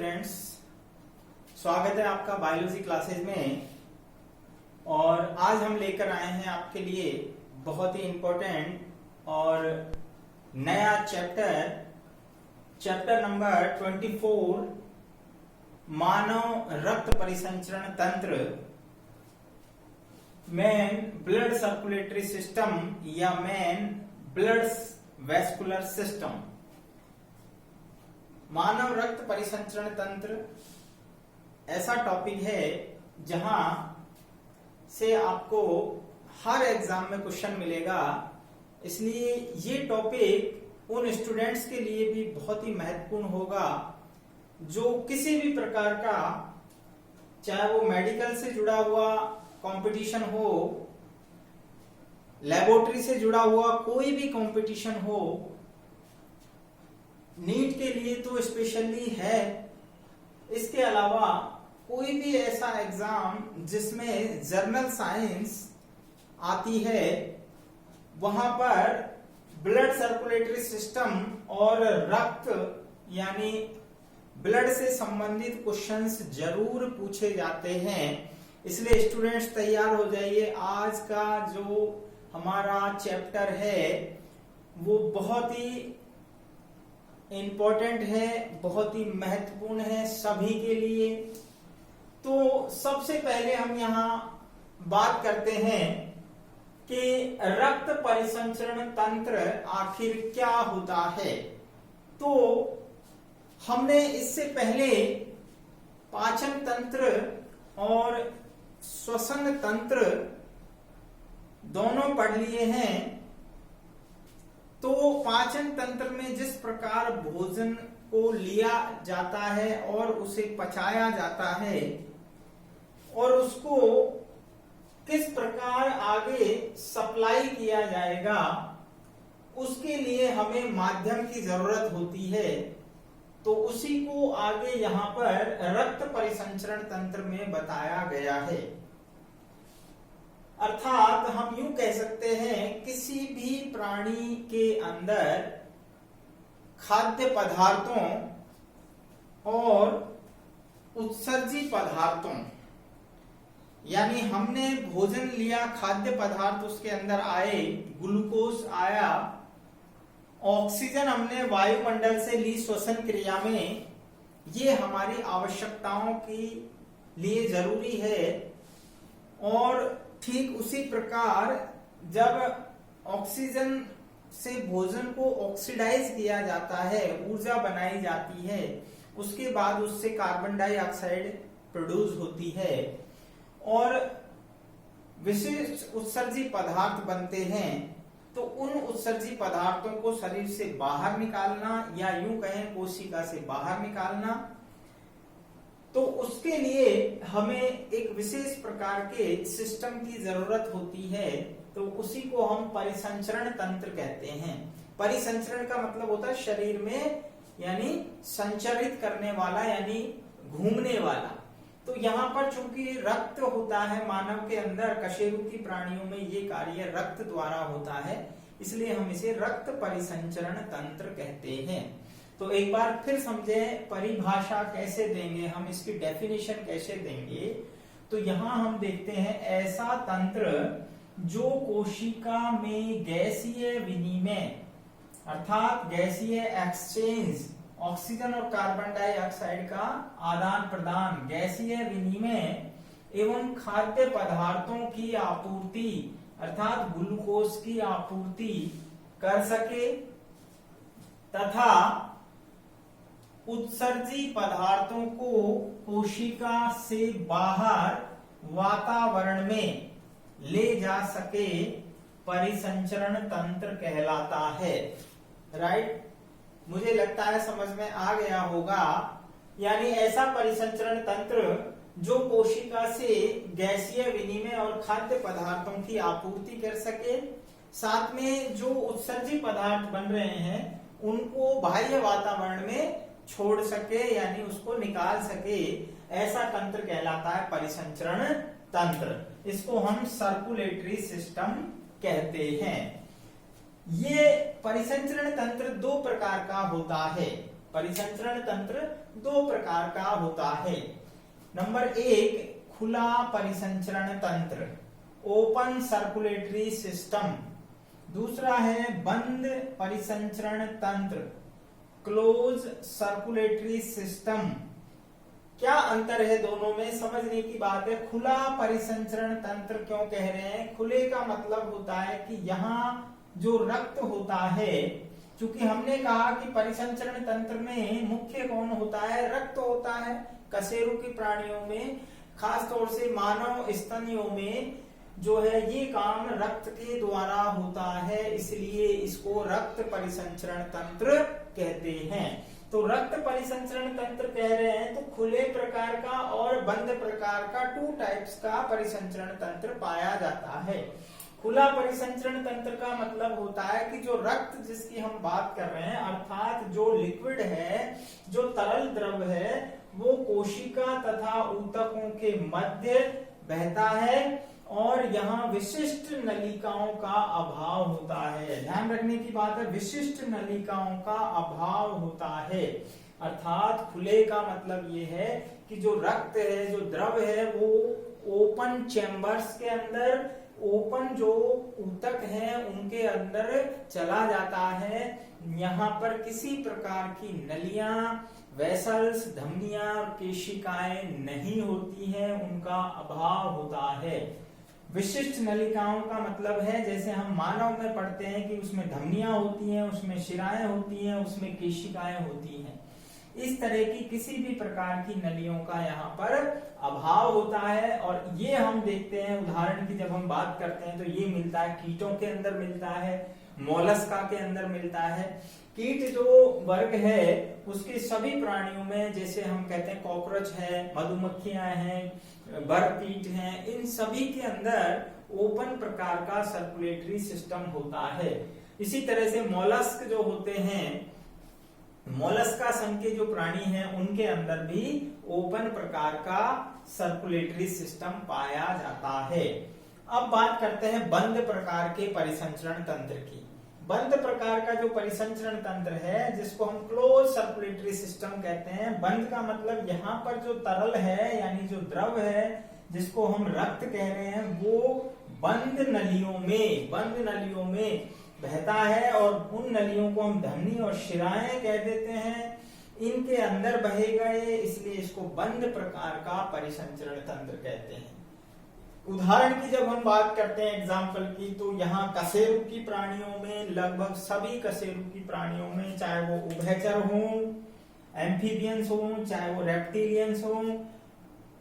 Students, स्वागत है आपका बायोलॉजी क्लासेस में। और आज हम लेकर आए हैं आपके लिए बहुत ही इम्पोर्टेंट और नया चैप्टर नंबर 24, मानव रक्त परिसंचरण तंत्र, मेन ब्लड सर्कुलेटरी सिस्टम या मेन ब्लड वेस्कुलर सिस्टम। मानव रक्त परिसंचरण तंत्र ऐसा टॉपिक है जहां से आपको हर एग्जाम में क्वेश्चन मिलेगा, इसलिए ये टॉपिक उन स्टूडेंट्स के लिए भी बहुत ही महत्वपूर्ण होगा जो किसी भी प्रकार का, चाहे वो मेडिकल से जुड़ा हुआ कंपटीशन हो, लेबोरेटरी से जुड़ा हुआ कोई भी कंपटीशन हो, नीट के लिए तो स्पेशली है, इसके अलावा कोई भी ऐसा एग्जाम जिसमें जर्नल साइंस आती है, वहां पर ब्लड सर्कुलेटरी सिस्टम और रक्त यानी ब्लड से संबंधित क्वेश्चंस जरूर पूछे जाते हैं। इसलिए स्टूडेंट्स तैयार हो जाइए। आज का जो हमारा चैप्टर है वो बहुत ही इंपॉर्टेंट है, बहुत ही महत्वपूर्ण है सभी के लिए। तो सबसे पहले हम यहाँ बात करते हैं कि रक्त परिसंचरण तंत्र आखिर क्या होता है। तो हमने इससे पहले पाचन तंत्र और श्वसन तंत्र दोनों पढ़ लिए हैं। तो पाचन तंत्र में जिस प्रकार भोजन को लिया जाता है और उसे पचाया जाता है और उसको किस प्रकार आगे सप्लाई किया जाएगा, उसके लिए हमें माध्यम की जरूरत होती है। तो उसी को आगे यहाँ पर रक्त परिसंचरण तंत्र में बताया गया है। अर्थात हम यूं कह सकते हैं, किसी भी प्राणी के अंदर खाद्य पदार्थों और उत्सर्जी पदार्थों, यानी हमने भोजन लिया, खाद्य पदार्थ उसके अंदर आए, ग्लूकोज आया, ऑक्सीजन हमने वायुमंडल से ली श्वसन क्रिया में, ये हमारी आवश्यकताओं के लिए जरूरी है। और ठीक उसी प्रकार जब ऑक्सीजन से भोजन को ऑक्सीडाइज किया जाता है, ऊर्जा बनाई जाती है, उसके बाद उससे कार्बन डाइऑक्साइड प्रोड्यूस होती है और विशिष्ट उत्सर्जी पदार्थ बनते हैं। तो उन उत्सर्जी पदार्थों को शरीर से बाहर निकालना या यूं कहें कोशिका से बाहर निकालना, तो उसके लिए हमें एक विशेष प्रकार के सिस्टम की जरूरत होती है। तो उसी को हम परिसंचरण तंत्र कहते हैं। परिसंचरण का मतलब होता है शरीर में यानी संचरित करने वाला, यानी घूमने वाला। तो यहाँ पर चूंकि रक्त होता है मानव के अंदर, कशेरुकी प्राणियों में ये कार्य रक्त द्वारा होता है, इसलिए हम इसे रक्त परिसंचरण तंत्र कहते हैं। तो एक बार फिर समझे परिभाषा कैसे देंगे, हम इसकी डेफिनेशन कैसे देंगे। तो यहाँ हम देखते हैं, ऐसा तंत्र जो कोशिका में गैसीय विनिमय अर्थात गैसीय एक्सचेंज, ऑक्सीजन और कार्बन डाइऑक्साइड का आदान प्रदान, गैसीय विनिमय एवं खाद्य पदार्थों की आपूर्ति अर्थात ग्लूकोज की आपूर्ति कर सके तथा उत्सर्जी पदार्थों को कोशिका से बाहर वातावरण में ले जा सके, परिसंचरण तंत्र कहलाता है। राइट, मुझे लगता है समझ में आ गया होगा। यानी ऐसा परिसंचरण तंत्र जो कोशिका से गैसीय विनिमय और खाद्य पदार्थों की आपूर्ति कर सके, साथ में जो उत्सर्जी पदार्थ बन रहे हैं उनको बाह्य वातावरण में छोड़ सके, यानी उसको निकाल सके, ऐसा तंत्र कहलाता है परिसंचरण तंत्र। इसको हम सर्कुलेटरी सिस्टम कहते हैं। ये परिसंचरण तंत्र दो प्रकार का होता है। परिसंचरण तंत्र दो प्रकार का होता है। नंबर 1 खुला परिसंचरण तंत्र, ओपन सर्कुलेटरी सिस्टम। दूसरा है बंद परिसंचरण तंत्र, क्लोज सर्कुलेटरी सिस्टम। क्या अंतर है दोनों में, समझने की बात है। खुला परिसंचरण तंत्र क्यों कह रहे हैं? खुले का मतलब होता है कि यहाँ जो रक्त होता है, क्योंकि हमने कहा कि परिसंचरण तंत्र में मुख्य कौन होता है? रक्त होता है। कशेरुकी प्राणियों में, खास तौर से मानव स्तनियों में जो है ये काम रक्त के द्वारा होता है, इसलिए इसको रक्त परिसंचरण तंत्र कहते हैं। तो रक्त परिसंचरण तंत्र कह रहे हैं तो खुले प्रकार का और बंद प्रकार का 2 टाइप्स का परिसंचरण तंत्र पाया जाता है। खुला परिसंचरण तंत्र का मतलब होता है कि जो रक्त जिसकी हम बात कर रहे हैं, अर्थात जो लिक्विड है, जो तरल द्रव है, वो कोशिका तथा ऊतकों के मध्य बहता है और यहाँ विशिष्ट नलिकाओं का अभाव होता है। ध्यान रखने की बात है, विशिष्ट नलिकाओं का अभाव होता है। अर्थात खुले का मतलब ये है कि जो रक्त है, जो द्रव है, वो ओपन चैम्बर्स के अंदर, ओपन जो ऊतक हैं उनके अंदर चला जाता है। यहाँ पर किसी प्रकार की नलियां, वेसल्स, धमनियां, केशिकाएं नहीं होती हैं, उनका अभाव होता है। विशिष्ट नलिकाओं का मतलब है, जैसे हम मानव में पढ़ते हैं कि उसमें धमनियां होती हैं, उसमें शिराएं होती हैं, उसमें केशिकाएं होती हैं। इस तरह की किसी भी प्रकार की नलियों का यहाँ पर अभाव होता है। और ये हम देखते हैं उदाहरण की जब हम बात करते हैं तो ये मिलता है कीटों के अंदर मिलता है, मोलस्का के अंदर मिलता है। कीट जो वर्ग है उसके सभी प्राणियों में, जैसे हम कहते हैं कॉकरोच है, मधुमक्खियां हैं, बरकीट हैं, इन सभी के अंदर ओपन प्रकार का सर्कुलेटरी सिस्टम होता है। इसी तरह से मोलस्क जो होते हैं, मोलस्का संघ के जो प्राणी हैं, उनके अंदर भी ओपन प्रकार का सर्कुलेटरी सिस्टम पाया जाता है। अब बात करते हैं बंद प्रकार के परिसंचरण तंत्र की। बंद प्रकार का जो परिसंचरण तंत्र है, जिसको हम क्लोज सर्कुलेटरी सिस्टम कहते हैं। बंद का मतलब यहाँ पर जो तरल है, यानी जो द्रव है, जिसको हम रक्त कह रहे हैं, वो बंद नलियों में बहता है और उन नलियों को हम धमनी और शिराएं कह देते हैं। इनके अंदर बहेगा ये, इसलिए इसको बंद प्रकार का परिसंचरण तंत्र कहते हैं। उदाहरण की जब हम बात करते हैं एग्जाम्पल की, तो यहाँ कशेरुकी प्राणियों में, लगभग सभी कशेरुकी प्राणियों में, चाहे वो उभयचर हों, एम्फीबियंस हों, चाहे वो रेप्टिलियंस हों,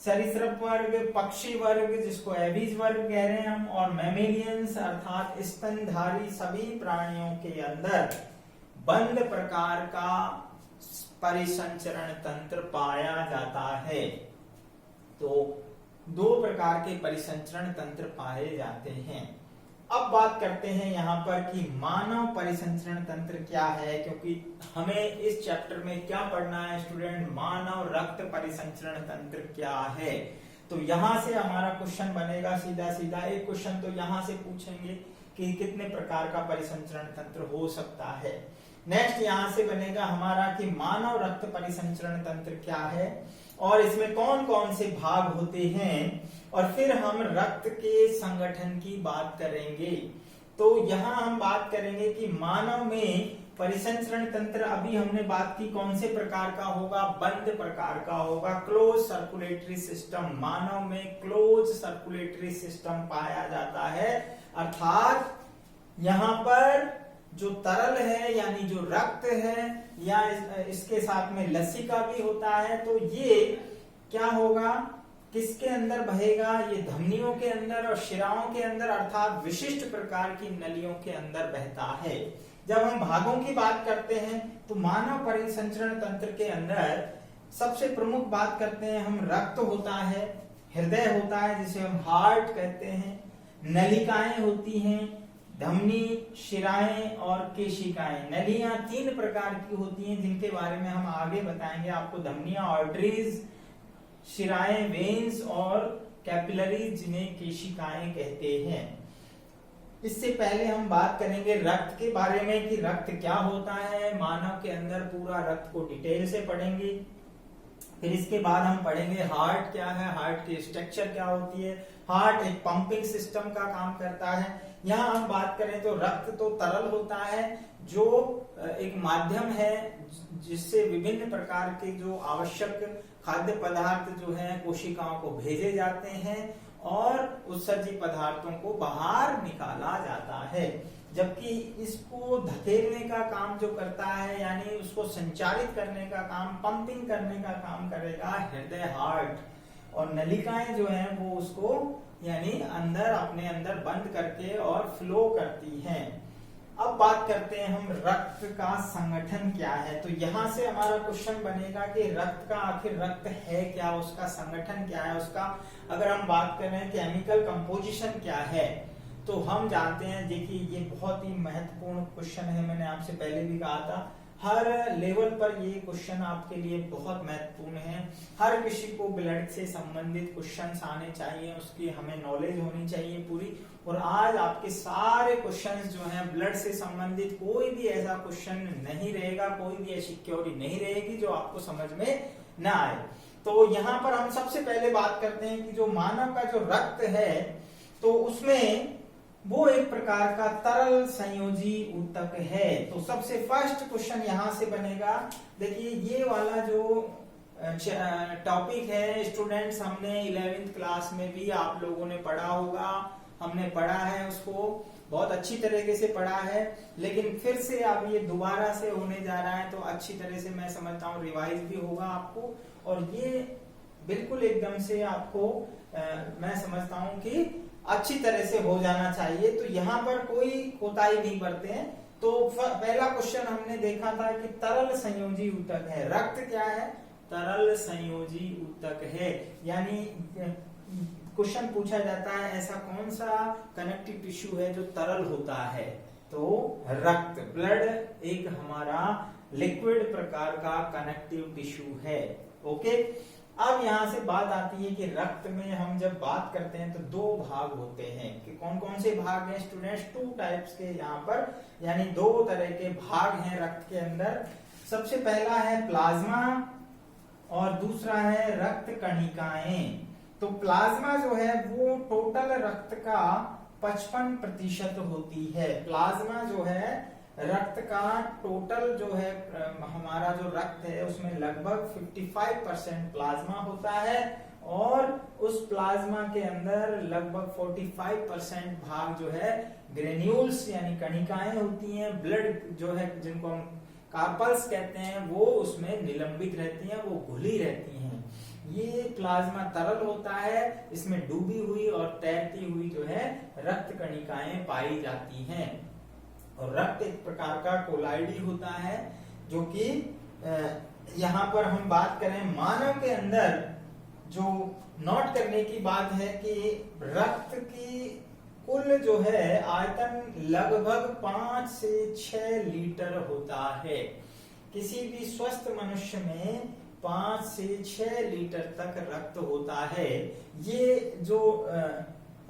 सरीसृप वर्ग, पक्षी वर्ग जिसको एविज वर्ग कह रहे हैं हम, और मैमेलियंस अर्थात स्तनधारी सभी प्राणियों के अंदर बंद प्रकार का परिसंचरण तंत्र पाया जाता है। तो 2 प्रकार के परिसंचरण तंत्र पाए जाते हैं। अब बात करते हैं यहाँ पर कि मानव परिसंचरण तंत्र क्या है, क्योंकि हमें इस चैप्टर में क्या पढ़ना है स्टूडेंट, मानव रक्त परिसंचरण तंत्र क्या है। तो यहाँ से हमारा क्वेश्चन बनेगा सीधा एक क्वेश्चन तो यहाँ से पूछेंगे कि कितने प्रकार का परिसंचरण तंत्र हो सकता है। नेक्स्ट यहाँ से बनेगा हमारा कि मानव रक्त परिसंचरण तंत्र क्या है और इसमें कौन कौन से भाग होते हैं, और फिर हम रक्त के संगठन की बात करेंगे। तो यहाँ हम बात करेंगे कि मानव में परिसंचरण तंत्र, अभी हमने बात की कौन से प्रकार का होगा, बंद प्रकार का होगा, क्लोज सर्कुलेटरी सिस्टम। मानव में क्लोज सर्कुलेटरी सिस्टम पाया जाता है, अर्थात यहाँ पर जो तरल है यानी जो रक्त है, या इसके साथ में लसिका भी होता है, तो ये क्या होगा, किसके अंदर बहेगा, ये धमनियों के अंदर और शिराओं के अंदर, अर्थात विशिष्ट प्रकार की नलियों के अंदर बहता है। जब हम भागों की बात करते हैं तो मानव परिसंचरण तंत्र के अंदर सबसे प्रमुख बात करते हैं हम, रक्त होता है, हृदय होता है जिसे हम हार्ट कहते हैं, नलिकाएं होती हैं, धमनी, शिराएं और केशिकाएं। नलियां 3 प्रकार की होती हैं जिनके बारे में हम आगे बताएंगे आपको। धमनियां आर्टरीज, शिराएं वेन्स और कैपिलरीज जिन्हें केशिकाएं कहते हैं। इससे पहले हम बात करेंगे रक्त के बारे में कि रक्त क्या होता है। मानव के अंदर पूरा रक्त को डिटेल से पढ़ेंगे। फिर इसके बाद हम पढ़ेंगे हार्ट क्या है, हार्ट की स्ट्रक्चर क्या होती है। हार्ट एक पंपिंग सिस्टम का काम करता है। यहाँ हम बात करें तो रक्त तो तरल होता है, जो एक माध्यम है जिससे विभिन्न प्रकार के जो आवश्यक खाद्य पदार्थ जो है कोशिकाओं को भेजे जाते हैं और उत्सर्जित पदार्थों को बाहर निकाला जाता है। जबकि इसको धकेलने का काम जो करता है, यानी उसको संचालित करने का काम, पंपिंग करने का काम करेगा हृदय, हार्ट। और नलिकाएं जो हैं वो उसको यानी अंदर अपने अंदर बंद करके और फ्लो करती हैं। अब बात करते हैं हम रक्त का संगठन क्या है। तो यहां से हमारा क्वेश्चन बनेगा कि रक्त का आखिर रक्त है क्या, उसका संगठन क्या है, उसका अगर हम बात करें केमिकल कंपोजिशन क्या है, तो हम जानते हैं, देखिए ये बहुत ही महत्वपूर्ण क्वेश्चन है। मैंने आपसे पहले भी कहा था हर लेवल पर ये क्वेश्चन आपके लिए बहुत महत्वपूर्ण है। हर किसी को ब्लड से संबंधित क्वेश्चंस आने चाहिए, उसकी हमें नॉलेज होनी चाहिए पूरी। और आज आपके सारे क्वेश्चंस जो हैं ब्लड से संबंधित, कोई भी ऐसा क्वेश्चन नहीं रहेगा, कोई भी ऐसी क्वेरी नहीं रहेगी जो आपको समझ में ना आए। तो यहाँ पर हम सबसे पहले बात करते हैं कि जो मानव का जो रक्त है तो उसमें वो एक प्रकार का तरल संयोजी ऊतक है। तो सबसे फर्स्ट क्वेश्चन यहां से बनेगा। देखिए ये वाला जो टॉपिक है स्टूडेंट्स, हमने 11वीं क्लास में भी आप लोगों ने पढ़ा होगा, हमने पढ़ा है, उसको बहुत अच्छी तरीके से पढ़ा है। लेकिन फिर से अब ये दोबारा से होने जा रहा है, तो अच्छी तरह से मैं समझता हूँ रिवाइज भी होगा आपको, और ये बिल्कुल एकदम से आपको मैं समझता हूँ कि अच्छी तरह से हो जाना चाहिए। तो यहाँ पर कोई कोताही नहीं बरते हैं। तो पहला क्वेश्चन हमने देखा था कि तरल संयोजी ऊतक है। रक्त क्या है? तरल संयोजी ऊतक है। यानी क्वेश्चन पूछा जाता है ऐसा कौन सा कनेक्टिव टिश्यू है जो तरल होता है, तो रक्त, ब्लड एक हमारा लिक्विड प्रकार का कनेक्टिव टिश्यू है। ओके, अब यहाँ से बात आती है कि रक्त में हम जब बात करते हैं तो दो भाग होते हैं। कि कौन कौन से भाग हैं स्टूडेंट्स? 2 टाइप्स के यहाँ पर, यानी 2 तरह के भाग हैं रक्त के अंदर। सबसे पहला है प्लाज्मा और दूसरा है रक्त कणिकाएं। तो प्लाज्मा जो है वो टोटल रक्त का 55% होती है। प्लाज्मा जो है रक्त का टोटल जो है हमारा जो रक्त है उसमें लगभग 55% प्लाज्मा होता है, और उस प्लाज्मा के अंदर लगभग 45% भाग जो है ग्रेन्यूल्स यानी कणिकाएं होती हैं। ब्लड जो है जिनको हम कार्पल्स कहते हैं वो उसमें निलंबित रहती हैं, वो घुली रहती हैं। ये प्लाज्मा तरल होता है, इसमें डूबी हुई और तैरती हुई जो है रक्त कणिकाएं पाई जाती हैं। और रक्त एक प्रकार का कोलाइडी होता है, जो कि यहाँ पर हम बात करें मानव के अंदर, जो नोट करने की बात है कि रक्त की कुल जो है आयतन लगभग 5 से 6 लीटर होता है। किसी भी स्वस्थ मनुष्य में 5 से 6 लीटर तक रक्त होता है। ये जो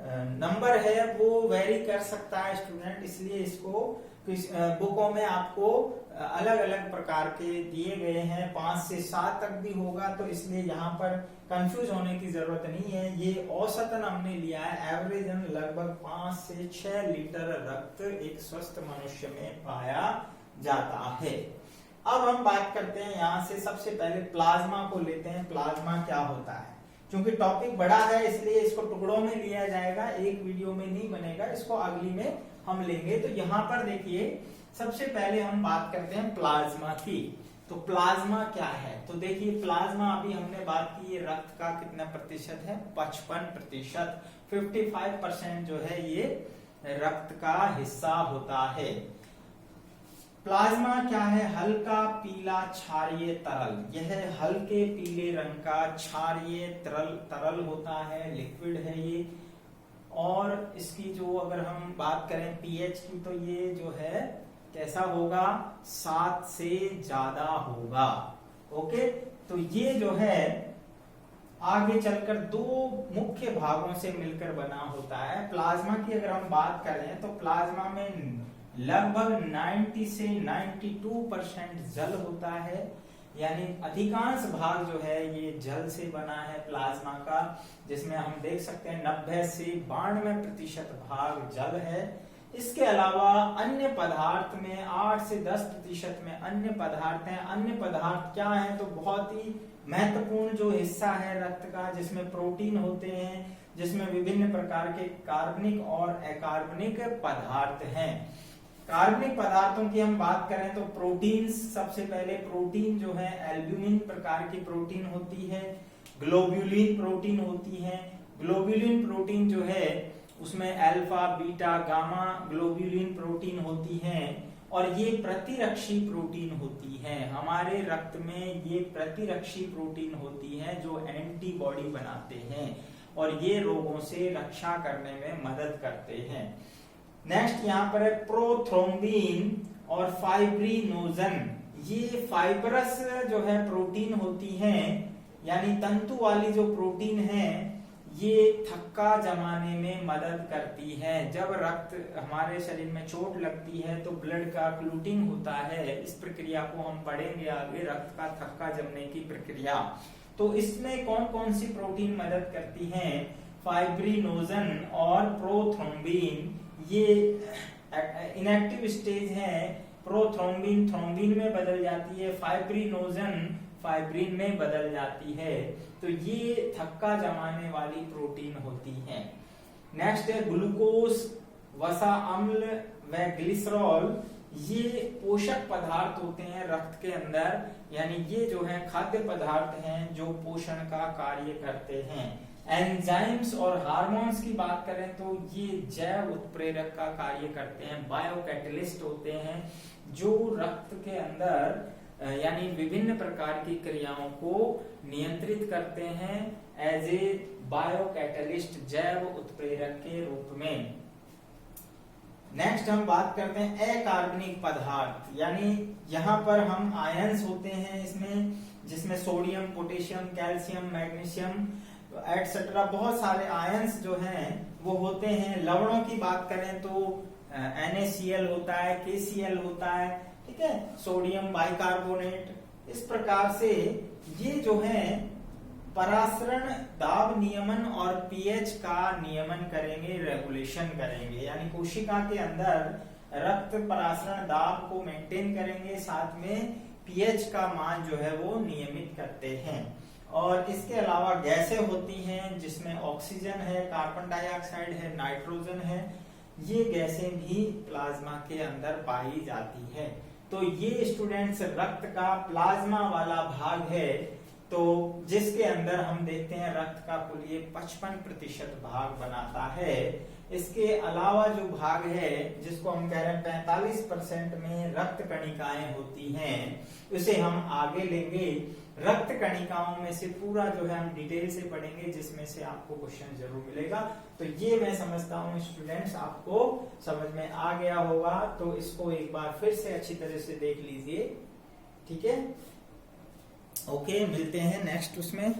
नंबर है वो वेरी कर सकता है स्टूडेंट, इसलिए इसको बुकों में आपको अलग अलग प्रकार के दिए गए हैं। 5 से 7 तक भी होगा, तो इसलिए यहाँ पर कंफ्यूज होने की जरूरत नहीं है। ये औसतन हमने लिया है, एवरेजन लगभग 5 से 6 लीटर रक्त एक स्वस्थ मनुष्य में पाया जाता है। अब हम बात करते हैं यहाँ से सबसे पहले प्लाज्मा को लेते हैं। प्लाज्मा क्या होता है? क्योंकि टॉपिक बड़ा है इसलिए इसको टुकड़ों में लिया जाएगा, एक वीडियो में नहीं बनेगा, इसको अगली में हम लेंगे। तो यहाँ पर देखिए सबसे पहले हम बात करते हैं प्लाज्मा की। तो प्लाज्मा क्या है? तो देखिए प्लाज्मा अभी हमने बात की, ये रक्त का कितना प्रतिशत है? 55%। 55% जो है ये रक्त का हिस्सा होता है। प्लाज्मा क्या है? हल्का पीला क्षारीय तरल। यह हल्के पीले रंग का क्षारीय तरल होता है, लिक्विड है ये। और इसकी जो अगर हम बात करें पीएच की, तो ये जो है कैसा होगा? 7 से ज्यादा होगा। ओके, तो ये जो है आगे चलकर 2 मुख्य भागों से मिलकर बना होता है। प्लाज्मा की अगर हम बात करें तो प्लाज्मा में लगभग 90 से 92% जल होता है। यानी अधिकांश भाग जो है ये जल से बना है प्लाज्मा का, जिसमें हम देख सकते हैं 90 से 92% भाग जल है। इसके अलावा अन्य पदार्थ में 8 से 10% में अन्य पदार्थ हैं। अन्य पदार्थ क्या है, तो बहुत ही महत्वपूर्ण जो हिस्सा है रक्त का, जिसमें प्रोटीन होते हैं, जिसमें विभिन्न प्रकार के कार्बनिक और अकार्बनिक पदार्थ हैं। कार्बनिक पदार्थों की हम बात करें तो प्रोटीन, सबसे पहले प्रोटीन जो है एल्ब्यूमिन प्रकार की प्रोटीन होती है, ग्लोब्यूलिन प्रोटीन होती है। ग्लोब्यूलिन प्रोटीन जो है उसमें alpha, beta, gamma globulin protein होती हैं, और ये प्रतिरक्षी प्रोटीन होती हैं। हमारे रक्त में ये प्रतिरक्षी प्रोटीन होती हैं जो एंटीबॉडी बनाते हैं और ये रोगों से रक्षा करने में मदद करते हैं। नेक्स्ट यहाँ पर है प्रोथ्रोम्बिन और फाइब्रिनोजन। ये फाइब्रस जो है प्रोटीन होती हैं, यानी तंतु वाली जो प्रोटीन है, ये थक्का जमाने में मदद करती है। जब रक्त हमारे शरीर में चोट लगती है तो ब्लड का क्लूटिंग होता है। इस प्रक्रिया को हम पढ़ेंगे आगे, रक्त का थक्का जमने की प्रक्रिया। तो इसमें कौन कौन सी प्रोटीन मदद करती हैं? फाइब्रिनोजन और प्रोथ्रोम्बिन। ये इनएक्टिव स्टेज है। प्रोथ्रोम्बिन थ्रोम्बिन में बदल जाती है, फाइब्रिनोजन फाइब्रिन में बदल जाती है। तो ये थक्का जमाने वाली प्रोटीन होती है। नेक्स्ट है ग्लूकोज, वसा अम्ल व ग्लिसरॉल। ये पोषक पदार्थ होते हैं रक्त के अंदर, यानी ये जो है खाद्य पदार्थ हैं जो पोषण का कार्य करते हैं। एंजाइम्स और हार्मोन्स की बात करें तो ये जैव उत्प्रेरक का कार्य करते हैं, बायोकैटलिस्ट होते हैं जो रक्त के अंदर यानी विभिन्न प्रकार की क्रियाओं को नियंत्रित करते हैं एज ए बायोकैटलिस्ट, जैव उत्प्रेरक के रूप में। नेक्स्ट हम बात करते हैं अकार्बनिक पदार्थ, यानी यहाँ पर हम आयंस होते हैं इसमें, जिसमें sodium, potassium, calcium, magnesium etcetera बहुत सारे आयंस जो हैं वो होते हैं। लवणों की बात करें तो NaCl होता है, KCl होता है, ठीक है, सोडियम बाइकार्बोनेट। इस प्रकार से ये जो है परासरण, दाब नियमन और पीएच का नियमन करेंगे, रेगुलेशन करेंगे। यानी कोशिका के अंदर रक्त परासरण दाब को मेंटेन करेंगे, साथ में पीएच का मान जो है वो नियमित करते हैं। और इसके अलावा गैसें होती हैं जिसमें ऑक्सीजन है, कार्बन डाइऑक्साइड है, नाइट्रोजन है। ये गैसें भी प्लाज्मा के अंदर पाई जाती है। तो ये स्टूडेंट्स रक्त का प्लाज्मा वाला भाग है, तो जिसके अंदर हम देखते हैं रक्त का कुल ये 55% भाग बनाता है। इसके अलावा जो भाग है जिसको हम कह रहे हैं 45% में रक्त कणिकाएं होती हैं, उसे हम आगे लेंगे। रक्त कणिकाओं में से पूरा जो है हम डिटेल से पढ़ेंगे, जिसमें से आपको क्वेश्चन जरूर मिलेगा। तो ये मैं समझता हूँ स्टूडेंट्स आपको समझ में आ गया होगा, तो इसको एक बार फिर से अच्छी तरह से देख लीजिए, ठीक है। ओके, मिलते हैं नेक्स्ट उसमें।